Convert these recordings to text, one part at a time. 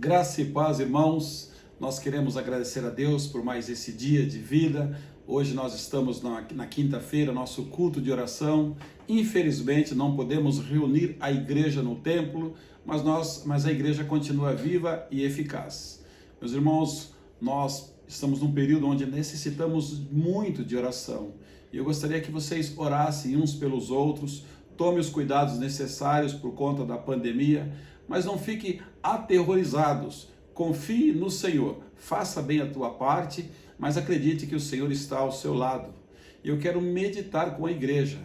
Graça e paz, irmãos. Nós queremos agradecer a Deus por mais esse dia de vida. Hoje nós estamos na quinta-feira, nosso culto de oração. Infelizmente não podemos reunir a igreja no templo, mas a igreja continua viva e eficaz. Meus irmãos, nós estamos num período onde necessitamos muito de oração. E eu gostaria que vocês orassem uns pelos outros, tome os cuidados necessários por conta da pandemia, mas não fique aterrorizados. Confie no Senhor, faça bem a tua parte, mas acredite que o Senhor está ao seu lado. E eu quero meditar com a igreja,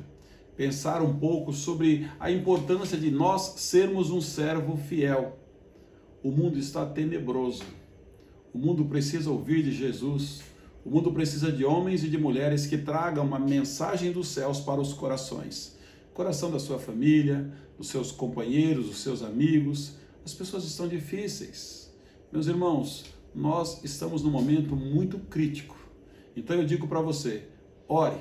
pensar um pouco sobre a importância de nós sermos um servo fiel. O mundo está tenebroso, o mundo precisa ouvir de Jesus, o mundo precisa de homens e de mulheres que tragam uma mensagem dos céus para os corações. Coração da sua família, dos seus companheiros, dos seus amigos. As pessoas estão difíceis. Meus irmãos, nós estamos num momento muito crítico. Então eu digo para você, ore,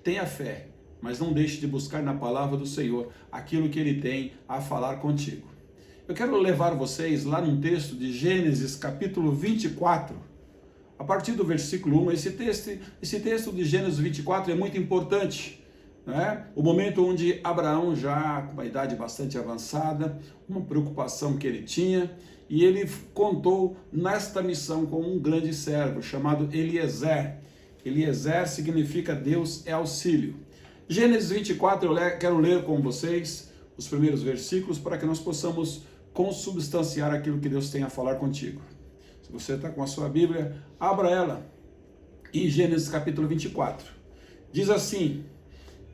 tenha fé, mas não deixe de buscar na palavra do Senhor aquilo que Ele tem a falar contigo. Eu quero levar vocês lá num texto de Gênesis capítulo 24, a partir do versículo 1. Esse texto de Gênesis 24 é muito importante. O momento onde Abraão, já com uma idade bastante avançada, uma preocupação que ele tinha, e ele contou nesta missão com um grande servo chamado Eliezer. Eliezer significa Deus é auxílio. Gênesis 24, eu quero ler com vocês os primeiros versículos para que nós possamos consubstanciar aquilo que Deus tem a falar contigo. Se você está com a sua Bíblia, abra ela em Gênesis capítulo 24. Diz assim: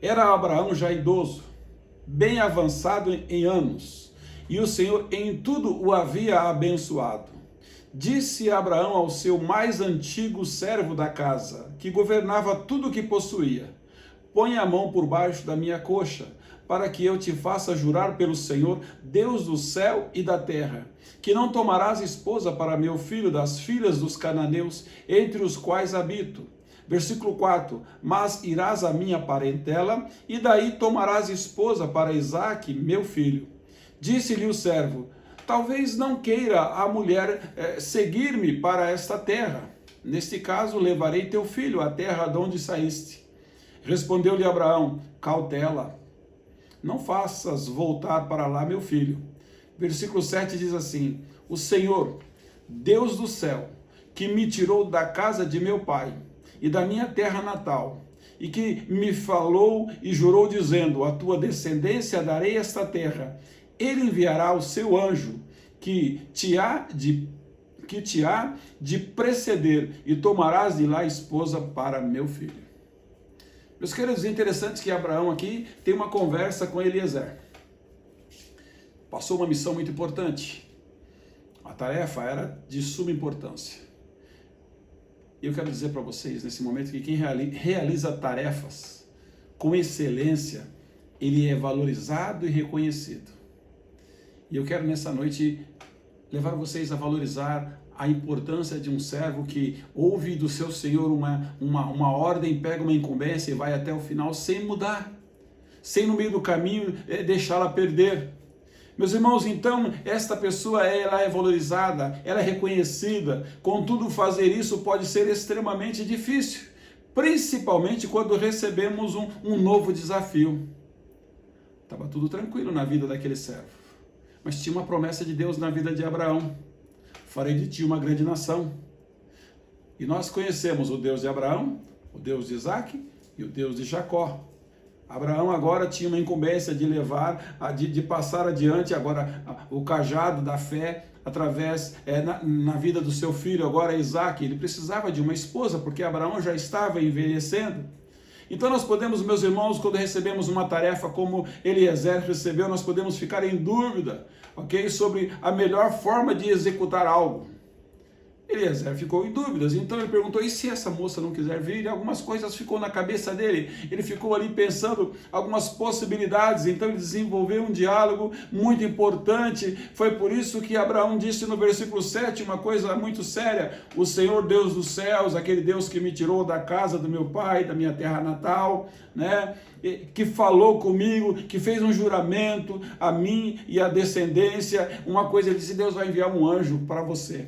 era Abraão já idoso, bem avançado em anos, e o Senhor em tudo o havia abençoado. Disse Abraão ao seu mais antigo servo da casa, que governava tudo o que possuía: põe a mão por baixo da minha coxa, para que eu te faça jurar pelo Senhor, Deus do céu e da terra, que não tomarás esposa para meu filho das filhas dos cananeus, entre os quais habito. Versículo 4, mas irás à minha parentela, e daí tomarás esposa para Isaque, meu filho. Disse-lhe o servo: talvez não queira a mulher seguir-me para esta terra. Neste caso, levarei teu filho à terra de onde saíste. Respondeu-lhe Abraão: cautela, não faças voltar para lá meu filho. Versículo 7 diz assim: o Senhor, Deus do céu, que me tirou da casa de meu pai e da minha terra natal, e que me falou e jurou dizendo: a tua descendência darei esta terra, ele enviará o seu anjo, que te há de preceder, e tomarás de lá esposa para meu filho. Meus queridos, é interessante que Abraão aqui tem uma conversa com Eliezer. Passou uma missão muito importante. A tarefa era de suma importância. E eu quero dizer para vocês, nesse momento, que quem realiza tarefas com excelência, ele é valorizado e reconhecido. E eu quero nessa noite levar vocês a valorizar a importância de um servo que ouve do seu Senhor uma ordem, pega uma incumbência e vai até o final sem mudar, sem no meio do caminho deixá-la perder. Meus irmãos, então, esta pessoa ela é valorizada, ela é reconhecida. Contudo, fazer isso pode ser extremamente difícil, principalmente quando recebemos um novo desafio. Estava tudo tranquilo na vida daquele servo, mas tinha uma promessa de Deus na vida de Abraão: farei de ti uma grande nação. E nós conhecemos o Deus de Abraão, o Deus de Isaque e o Deus de Jacó. Abraão agora tinha uma incumbência de levar, de passar adiante agora o cajado da fé através na vida do seu filho, agora Isaque. Ele precisava de uma esposa, porque Abraão já estava envelhecendo. Então nós podemos, meus irmãos, quando recebemos uma tarefa como Eliezer recebeu, nós podemos ficar em dúvida, ok? Sobre a melhor forma de executar algo. Eliezer ficou em dúvidas, então ele perguntou, e se essa moça não quiser vir? E algumas coisas ficou na cabeça dele, ele ficou ali pensando algumas possibilidades, então ele desenvolveu um diálogo muito importante. Foi por isso que Abraão disse no versículo 7 uma coisa muito séria: o Senhor Deus dos céus, aquele Deus que me tirou da casa do meu pai, da minha terra natal, né, que falou comigo, que fez um juramento a mim e à descendência, uma coisa, ele disse, Deus vai enviar um anjo para você,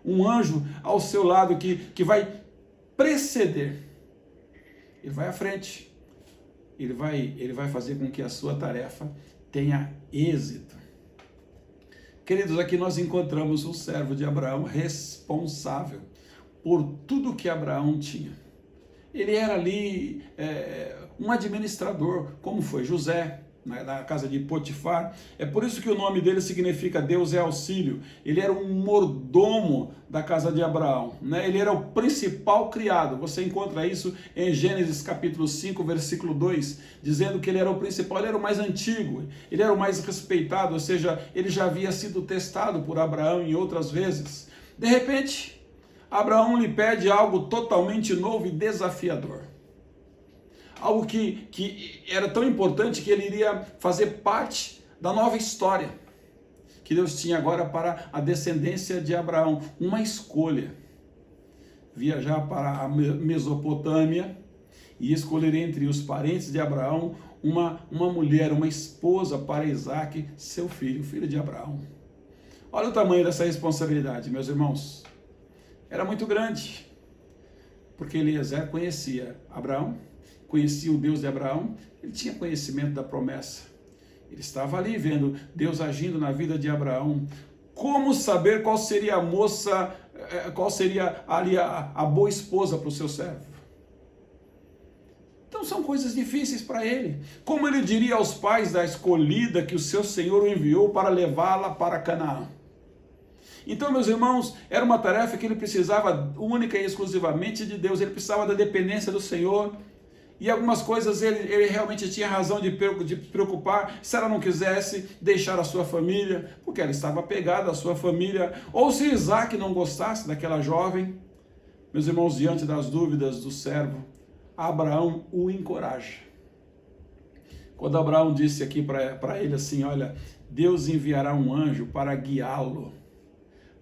um anjo ao seu lado que vai preceder, ele vai à frente, ele vai fazer com que a sua tarefa tenha êxito. Queridos, aqui nós encontramos um servo de Abraão responsável por tudo que Abraão tinha. Ele era ali um administrador, como foi José, na casa de Potifar. É por isso que o nome dele significa Deus é auxílio. Ele era um mordomo da casa de Abraão, né? Ele era o principal criado. Você encontra isso em Gênesis capítulo 5, versículo 2, dizendo que ele era o principal, ele era o mais antigo, ele era o mais respeitado, ou seja, ele já havia sido testado por Abraão em outras vezes. De repente, Abraão lhe pede algo totalmente novo e desafiador. Algo que era tão importante que ele iria fazer parte da nova história que Deus tinha agora para a descendência de Abraão. Uma escolha: viajar para a Mesopotâmia e escolher entre os parentes de Abraão uma mulher, uma esposa para Isaque, seu filho, filho de Abraão. Olha o tamanho dessa responsabilidade, meus irmãos. Era muito grande, porque Eliezer conhecia Abraão, conhecia o Deus de Abraão, ele tinha conhecimento da promessa. Ele estava ali vendo Deus agindo na vida de Abraão. Como saber qual seria a moça, qual seria ali a boa esposa para o seu servo? Então são coisas difíceis para ele. Como ele diria aos pais da escolhida que o seu Senhor o enviou para levá-la para Canaã? Então, meus irmãos, era uma tarefa que ele precisava única e exclusivamente de Deus. Ele precisava da dependência do Senhor. E algumas coisas ele realmente tinha razão de preocupar, se ela não quisesse deixar a sua família, porque ela estava apegada à sua família, ou se Isaque não gostasse daquela jovem. Meus irmãos, diante das dúvidas do servo, Abraão o encoraja. Quando Abraão disse aqui para ele assim, olha, Deus enviará um anjo para guiá-lo,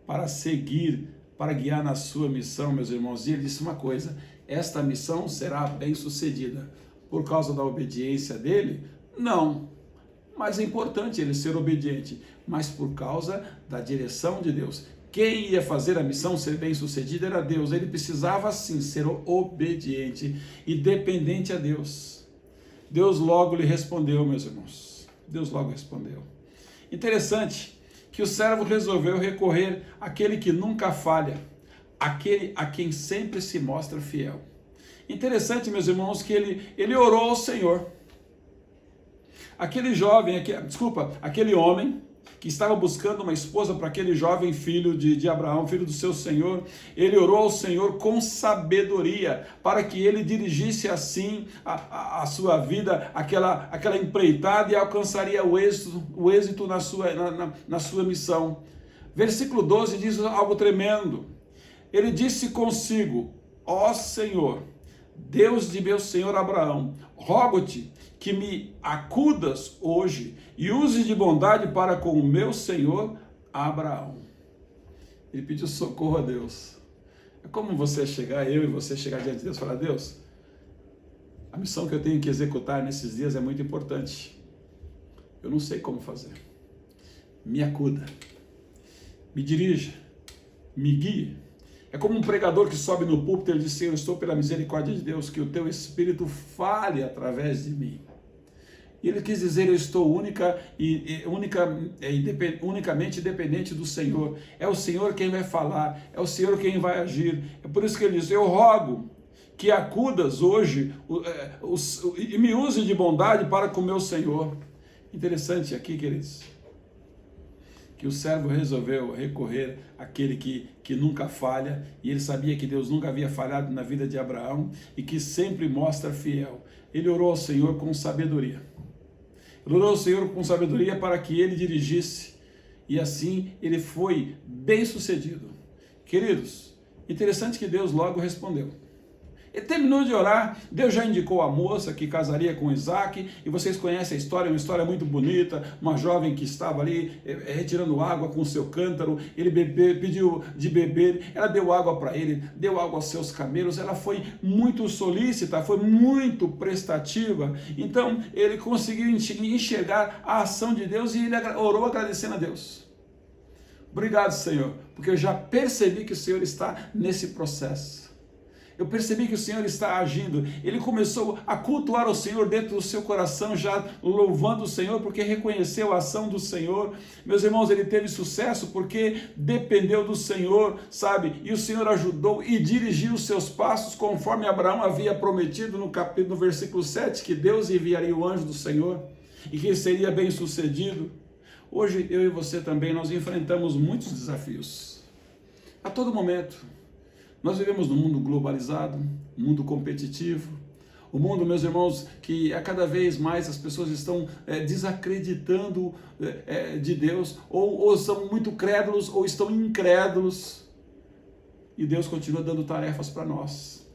para seguir, para guiar na sua missão, meus irmãos. E ele disse uma coisa: esta missão será bem sucedida. Por causa da obediência dele? Não. Mas é importante ele ser obediente, mas por causa da direção de Deus. Quem ia fazer a missão ser bem sucedida era Deus. Ele precisava sim ser obediente e dependente a Deus. Deus logo lhe respondeu, meus irmãos. Deus logo respondeu. Interessante que o servo resolveu recorrer àquele que nunca falha, aquele a quem sempre se mostra fiel. Interessante, meus irmãos, que ele orou ao Senhor. Aquele homem que estava buscando uma esposa para aquele jovem filho de Abraão, filho do seu Senhor, ele orou ao Senhor com sabedoria, para que ele dirigisse assim a sua vida, aquela empreitada, e alcançaria o êxito na sua missão. Versículo 12 diz algo tremendo. Ele disse consigo: ó Senhor, Deus de meu senhor Abraão, rogo-te que me acudas hoje e use de bondade para com o meu senhor Abraão. Ele pediu socorro a Deus. É como eu e você chegar diante de Deus e falar: Deus, a missão que eu tenho que executar nesses dias é muito importante. Eu não sei como fazer. Me acuda, me dirija, me guie. É como um pregador que sobe no púlpito e ele diz: Senhor, eu estou pela misericórdia de Deus, que o teu Espírito fale através de mim. E ele quis dizer: eu estou unicamente dependente do Senhor. É o Senhor quem vai falar, é o Senhor quem vai agir. É por isso que ele diz: eu rogo que acudas hoje e me use de bondade para com o meu Senhor. Interessante aqui, queridos, que o servo resolveu recorrer àquele que nunca falha, e ele sabia que Deus nunca havia falhado na vida de Abraão e que sempre mostra fiel. Ele orou ao Senhor com sabedoria. Ele orou ao Senhor com sabedoria para que ele dirigisse, e assim ele foi bem sucedido. Queridos, interessante que Deus logo respondeu. Ele terminou de orar, Deus já indicou a moça que casaria com Isaac, e vocês conhecem a história, uma história muito bonita, uma jovem que estava ali retirando água com o seu cântaro, ele pediu de beber, ela deu água para ele, deu água aos seus camelos, ela foi muito solícita, foi muito prestativa, então ele conseguiu enxergar a ação de Deus e ele orou agradecendo a Deus. Obrigado, Senhor, porque eu já percebi que o Senhor está nesse processo. Eu percebi que o Senhor está agindo. Ele começou a cultuar o Senhor dentro do seu coração, já louvando o Senhor, porque reconheceu a ação do Senhor. Meus irmãos, ele teve sucesso porque dependeu do Senhor, sabe? E o Senhor ajudou e dirigiu os seus passos, conforme Abraão havia prometido no versículo 7, que Deus enviaria o anjo do Senhor e que ele seria bem sucedido. Hoje, eu e você também, nós enfrentamos muitos desafios. A todo momento. Nós vivemos num mundo globalizado, mundo competitivo, o mundo, meus irmãos, que a cada vez mais as pessoas estão desacreditando de Deus, ou são muito crédulos, ou estão incrédulos, e Deus continua dando tarefas para nós.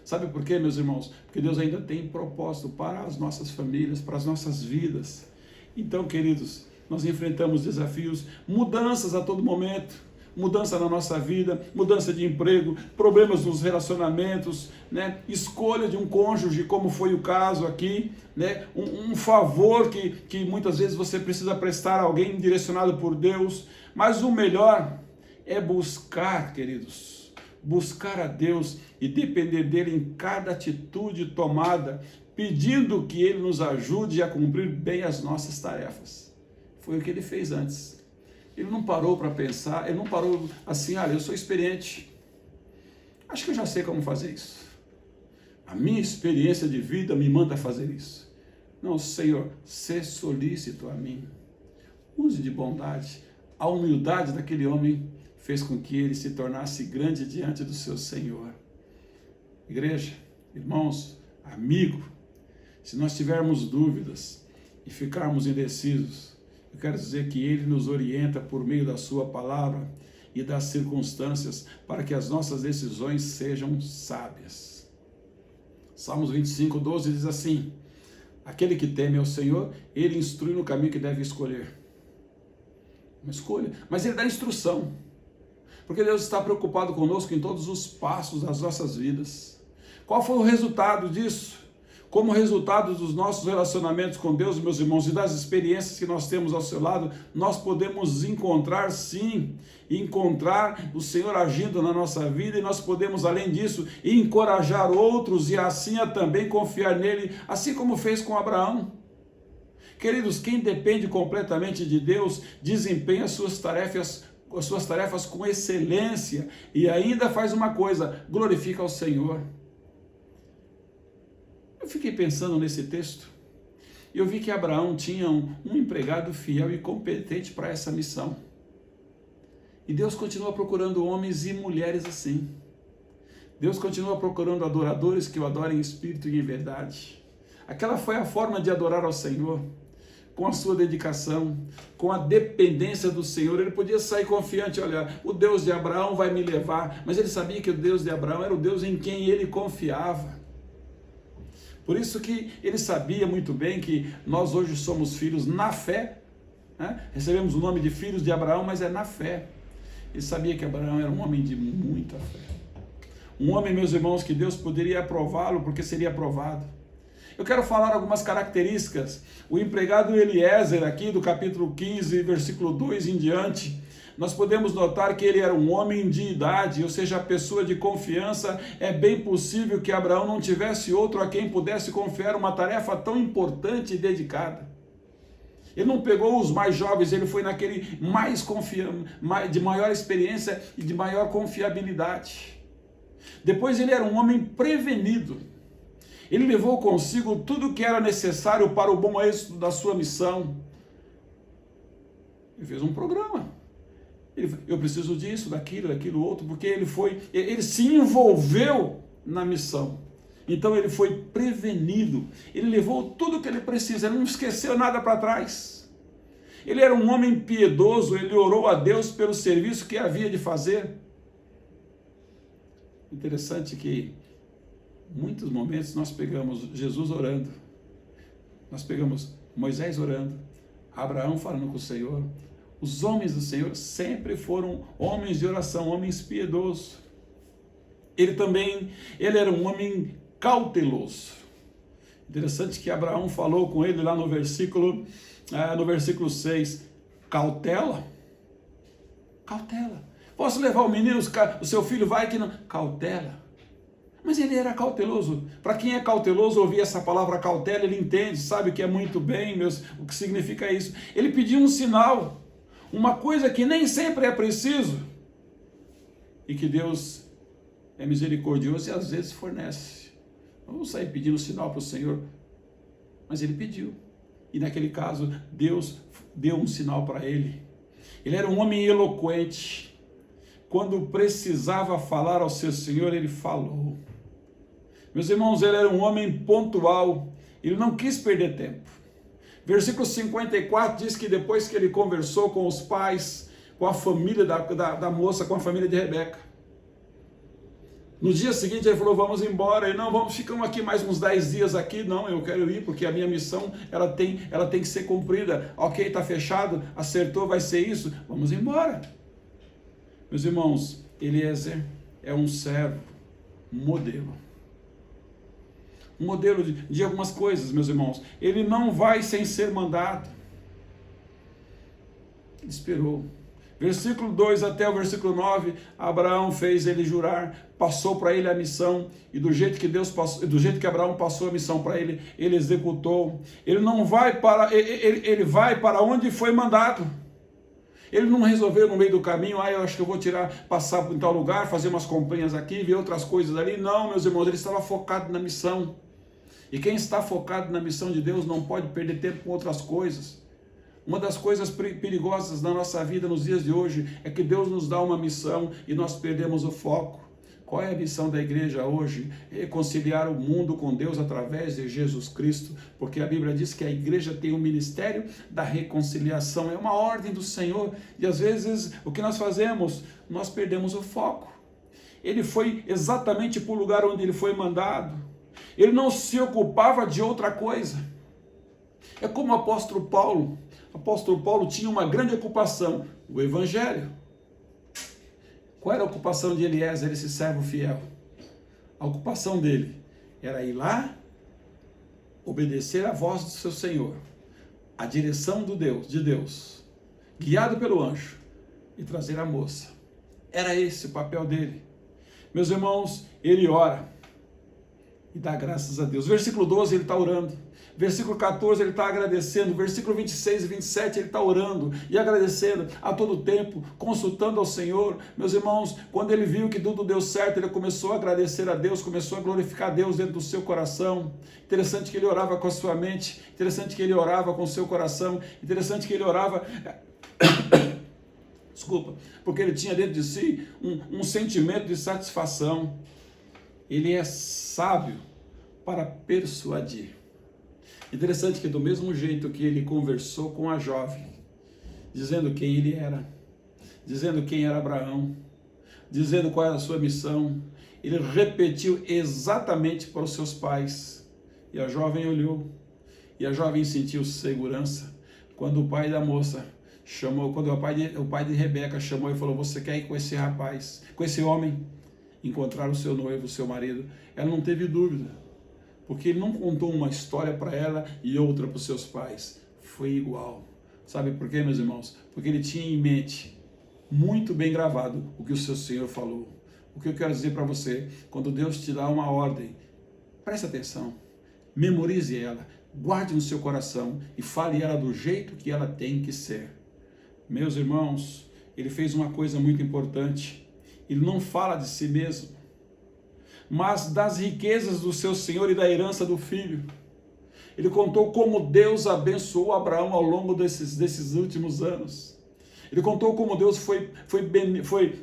Sabe por quê, meus irmãos? Porque Deus ainda tem propósito para as nossas famílias, para as nossas vidas. Então, queridos, nós enfrentamos desafios, mudanças a todo momento, mudança na nossa vida, mudança de emprego, problemas nos relacionamentos, né? Escolha de um cônjuge, como foi o caso aqui, né? Um favor que muitas vezes você precisa prestar a alguém direcionado por Deus, mas o melhor é buscar, queridos, buscar a Deus e depender dele em cada atitude tomada, pedindo que ele nos ajude a cumprir bem as nossas tarefas. Foi o que ele fez antes. Ele não parou para pensar, ele não parou assim, olha, eu sou experiente, acho que eu já sei como fazer isso. A minha experiência de vida me manda fazer isso. Não, Senhor, sê solícito a mim. Use de bondade. A humildade daquele homem fez com que ele se tornasse grande diante do seu Senhor. Igreja, irmãos, amigo, se nós tivermos dúvidas e ficarmos indecisos, eu quero dizer que Ele nos orienta por meio da Sua palavra e das circunstâncias para que as nossas decisões sejam sábias. Salmos 25, 12 diz assim: aquele que teme ao Senhor, Ele instrui no caminho que deve escolher. Uma escolha, mas Ele dá instrução, porque Deus está preocupado conosco em todos os passos das nossas vidas. Qual foi o resultado disso? Como resultado dos nossos relacionamentos com Deus, meus irmãos, e das experiências que nós temos ao seu lado, nós podemos encontrar o Senhor agindo na nossa vida, e nós podemos, além disso, encorajar outros e assim também confiar nele, assim como fez com Abraão. Queridos, quem depende completamente de Deus, desempenha as suas tarefas com excelência e ainda faz uma coisa, glorifica ao Senhor. Eu fiquei pensando nesse texto e eu vi que Abraão tinha um empregado fiel e competente para essa missão. E Deus continua procurando homens e mulheres assim. Deus continua procurando adoradores que o adorem em espírito e em verdade. Aquela foi a forma de adorar ao Senhor, com a sua dedicação, com a dependência do Senhor. Ele podia sair confiante, olha, o Deus de Abraão vai me levar, mas ele sabia que o Deus de Abraão era o Deus em quem ele confiava. Por isso que ele sabia muito bem que nós hoje somos filhos na fé, né? Recebemos o nome de filhos de Abraão, mas é na fé. Ele sabia que Abraão era um homem de muita fé. Um homem, meus irmãos, que Deus poderia aprová-lo porque seria aprovado. Eu quero falar algumas características. O empregado Eliezer, aqui do capítulo 15, versículo 2 em diante, nós podemos notar que ele era um homem de idade, ou seja, a pessoa de confiança. É bem possível que Abraão não tivesse outro a quem pudesse confiar uma tarefa tão importante e dedicada. Ele não pegou os mais jovens, ele foi naquele de maior experiência e de maior confiabilidade. Depois ele era um homem prevenido. Ele levou consigo tudo o que era necessário para o bom êxito da sua missão. Ele fez um programa. Eu preciso disso, daquilo outro, porque ele se envolveu na missão. Então ele foi prevenido, ele levou tudo o que ele precisa, ele não esqueceu nada para trás. Ele era um homem piedoso, ele orou a Deus pelo serviço que havia de fazer. Interessante que em muitos momentos nós pegamos Jesus orando, nós pegamos Moisés orando, Abraão falando com o Senhor. Os homens do Senhor sempre foram homens de oração, homens piedosos. Ele era um homem cauteloso. Interessante que Abraão falou com ele lá no versículo 6, cautela, cautela. Posso levar o menino, o seu filho vai que não, cautela. Mas ele era cauteloso. Para quem é cauteloso, ouvir essa palavra cautela, ele entende, sabe que é muito bem, o que significa isso. Ele pediu um sinal, uma coisa que nem sempre é preciso, e que Deus é misericordioso e às vezes fornece. Não vamos sair pedindo sinal para o Senhor, mas ele pediu. E naquele caso, Deus deu um sinal para ele. Ele era um homem eloquente. Quando precisava falar ao seu Senhor, ele falou. Meus irmãos, ele era um homem pontual. Ele não quis perder tempo. Versículo 54 diz que depois que ele conversou com os pais, com a família da moça, com a família de Rebeca, no dia seguinte ele falou, vamos embora. E não, ficamos aqui mais uns 10 dias aqui. Não, eu quero ir porque a minha missão, ela tem que ser cumprida. Ok, está fechado, acertou, vai ser isso. Vamos embora. Meus irmãos, Eliezer é um servo, um modelo. Um modelo de algumas coisas, meus irmãos. Ele não vai sem ser mandado. Ele esperou. Versículo 2 até o versículo 9, Abraão fez ele jurar, passou para ele a missão, e do jeito que Abraão passou a missão para ele, ele executou. Ele não vai ele vai para onde foi mandado. Ele não resolveu no meio do caminho, eu acho que eu vou passar em tal lugar, fazer umas comprinhas aqui, ver outras coisas ali. Não, meus irmãos, ele estava focado na missão. E quem está focado na missão de Deus não pode perder tempo com outras coisas. Uma das coisas perigosas na nossa vida nos dias de hoje é que Deus nos dá uma missão e nós perdemos o foco. Qual é a missão da igreja hoje? Reconciliar o mundo com Deus através de Jesus Cristo, porque a Bíblia diz que a igreja tem um ministério da reconciliação, é uma ordem do Senhor, e às vezes o que nós fazemos? Nós perdemos o foco. Ele foi exatamente para o lugar onde ele foi mandado, ele não se ocupava de outra coisa. É como o apóstolo Paulo. O apóstolo Paulo tinha uma grande ocupação, o evangelho. Qual era a ocupação de Eliezer, esse servo fiel? A ocupação dele era ir lá, obedecer à voz do seu Senhor, a direção de Deus, guiado pelo anjo, e trazer a moça. Era esse o papel dele. Meus irmãos, ele ora e dá graças a Deus. Versículo 12, ele está orando. Versículo 14, ele está agradecendo. Versículo 26 e 27, ele está orando e agradecendo a todo tempo, consultando ao Senhor. Meus irmãos, quando ele viu que tudo deu certo, ele começou a agradecer a Deus, começou a glorificar a Deus dentro do seu coração. Interessante que ele orava com a sua mente, interessante que ele orava com o seu coração, interessante que ele orava... Desculpa, porque ele tinha dentro de si um sentimento de satisfação. Ele é sábio para persuadir. Interessante que do mesmo jeito que ele conversou com a jovem, dizendo quem ele era, dizendo quem era Abraão, dizendo qual era a sua missão, ele repetiu exatamente para os seus pais. E a jovem olhou, e a jovem sentiu segurança. Quando o pai da moça chamou, quando o pai de Rebeca chamou e falou, você quer ir com esse rapaz, com esse homem, encontrar o seu noivo, o seu marido? Ela não teve dúvida. Porque ele não contou uma história para ela e outra para os seus pais. Foi igual. Sabe por quê, meus irmãos? Porque ele tinha em mente, muito bem gravado, o que o seu Senhor falou. O que eu quero dizer para você, quando Deus te dá uma ordem, preste atenção, memorize ela, guarde no seu coração e fale ela do jeito que ela tem que ser. Meus irmãos, ele fez uma coisa muito importante. Ele não fala de si mesmo, mas das riquezas do seu Senhor e da herança do filho. Ele contou como Deus abençoou Abraão ao longo desses últimos anos. Ele contou como Deus foi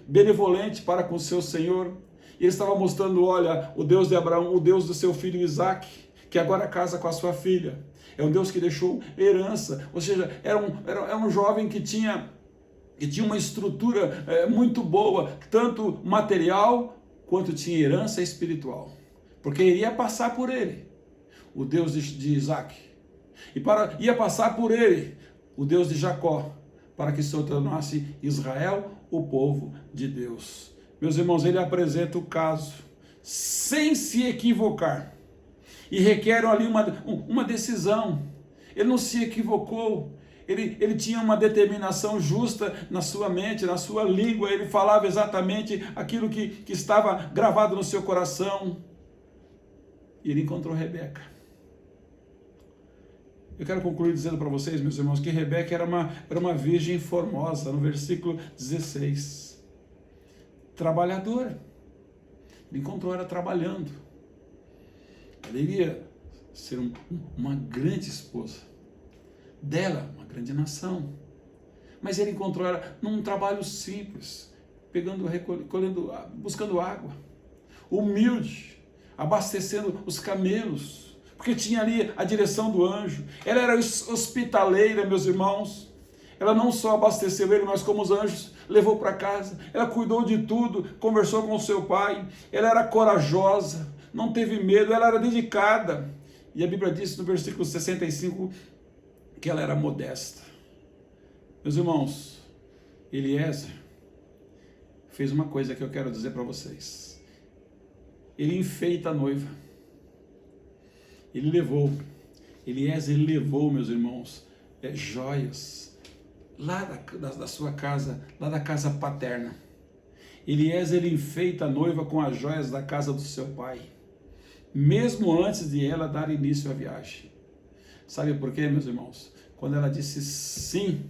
benevolente para com o seu Senhor. E ele estava mostrando, olha, o Deus de Abraão, o Deus do seu filho Isaque, que agora casa com a sua filha. É um Deus que deixou herança, ou seja, era um jovem que tinha uma estrutura muito boa, tanto material quanto tinha herança espiritual, porque iria passar por ele, o Deus de Isaac, ia passar por ele, o Deus de Jacó, para que se tornasse Israel o povo de Deus. Meus irmãos, ele apresenta o caso sem se equivocar e requer ali uma decisão. Ele não se equivocou, ele tinha uma determinação justa na sua mente, na sua língua, ele falava exatamente aquilo que estava gravado no seu coração. E ele encontrou Rebeca. Eu quero concluir dizendo para vocês, meus irmãos, que Rebeca era uma virgem formosa, no versículo 16. Trabalhadora. Ele encontrou ela trabalhando. Ela iria ser uma grande esposa. Dela, uma grande nação. Mas ele encontrou ela num trabalho simples, recolhendo, buscando água. Humilde, abastecendo os camelos, porque tinha ali a direção do anjo. Ela era hospitaleira, meus irmãos. Ela não só abasteceu ele, mas como os anjos, levou para casa. Ela cuidou de tudo, conversou com o seu pai. Ela era corajosa, não teve medo, ela era dedicada. E a Bíblia diz no versículo 65 que ela era modesta. Meus irmãos, Eliezer fez uma coisa que eu quero dizer para vocês. Ele enfeita a noiva. Eliezer levou, meus irmãos, joias lá da sua casa, lá da casa paterna. Eliezer enfeita a noiva com as joias da casa do seu pai, mesmo antes de ela dar início à viagem. Sabe por quê, meus irmãos? Quando ela disse sim,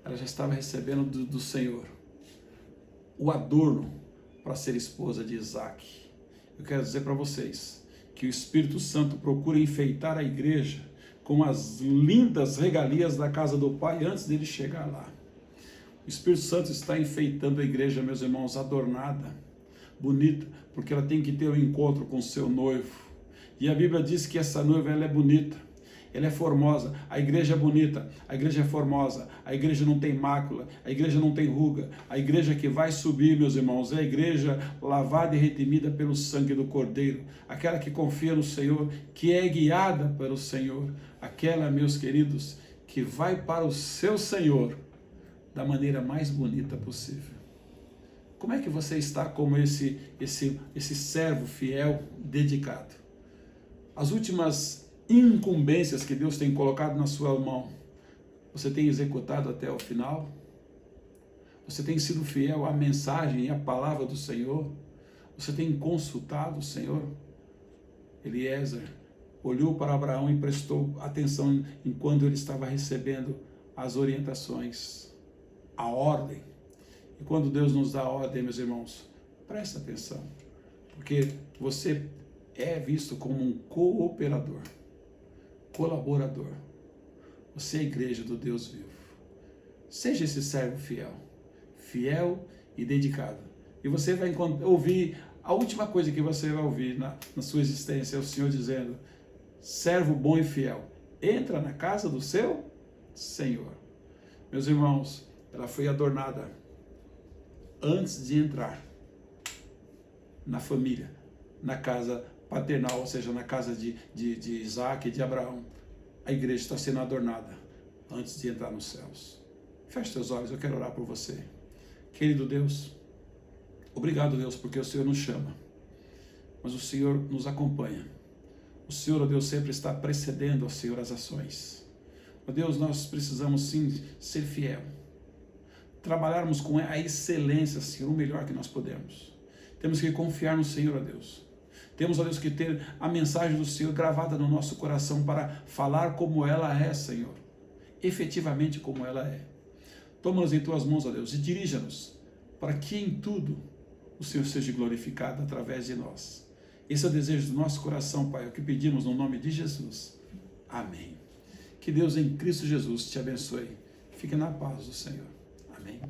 ela já estava recebendo do Senhor o adorno para ser esposa de Isaac. Eu quero dizer para vocês que o Espírito Santo procura enfeitar a igreja com as lindas regalias da casa do Pai antes dele chegar lá. O Espírito Santo está enfeitando a igreja, meus irmãos, adornada, bonita, porque ela tem que ter um encontro com o seu noivo. E a Bíblia diz que essa noiva, ela é bonita, ela é formosa, a igreja é bonita, a igreja é formosa, a igreja não tem mácula, a igreja não tem ruga, a igreja que vai subir, meus irmãos, é a igreja lavada e redimida pelo sangue do Cordeiro, aquela que confia no Senhor, que é guiada pelo Senhor, aquela, meus queridos, que vai para o seu Senhor da maneira mais bonita possível. Como é que você está como esse servo fiel, dedicado? As últimas incumbências que Deus tem colocado na sua mão, você tem executado até o final? Você tem sido fiel à mensagem e à palavra do Senhor? Você tem consultado o Senhor? Eliezer olhou para Abraão e prestou atenção enquanto ele estava recebendo as orientações, a ordem. E quando Deus nos dá a ordem, meus irmãos, presta atenção, porque você é visto como um cooperador, colaborador. Você é a igreja do Deus vivo. Seja esse servo fiel e dedicado. E você vai ouvir, a última coisa que você vai ouvir na sua existência é o Senhor dizendo: servo bom e fiel, entra na casa do seu Senhor. Meus irmãos, ela foi adornada antes de entrar na família, na casa paternal, ou seja, na casa de Isaac e de Abraão. A igreja está sendo adornada antes de entrar nos céus. Feche seus olhos, eu quero orar por você. Querido Deus, obrigado, Deus, porque o Senhor nos chama, mas o Senhor nos acompanha. O Senhor, ó Deus, sempre está precedendo, ó Senhor, as ações. Ó Deus, nós precisamos sim ser fiel, trabalharmos com a excelência, Senhor, o melhor que nós podemos. Temos que confiar no Senhor, ó Deus. Temos, ó Deus, que ter a mensagem do Senhor gravada no nosso coração para falar como ela é, Senhor, efetivamente como ela é. Toma-nos em tuas mãos, ó Deus, e dirija-nos para que em tudo o Senhor seja glorificado através de nós. Esse é o desejo do nosso coração, Pai, é o que pedimos no nome de Jesus. Amém. Que Deus em Cristo Jesus te abençoe. Fique na paz do Senhor. Amém.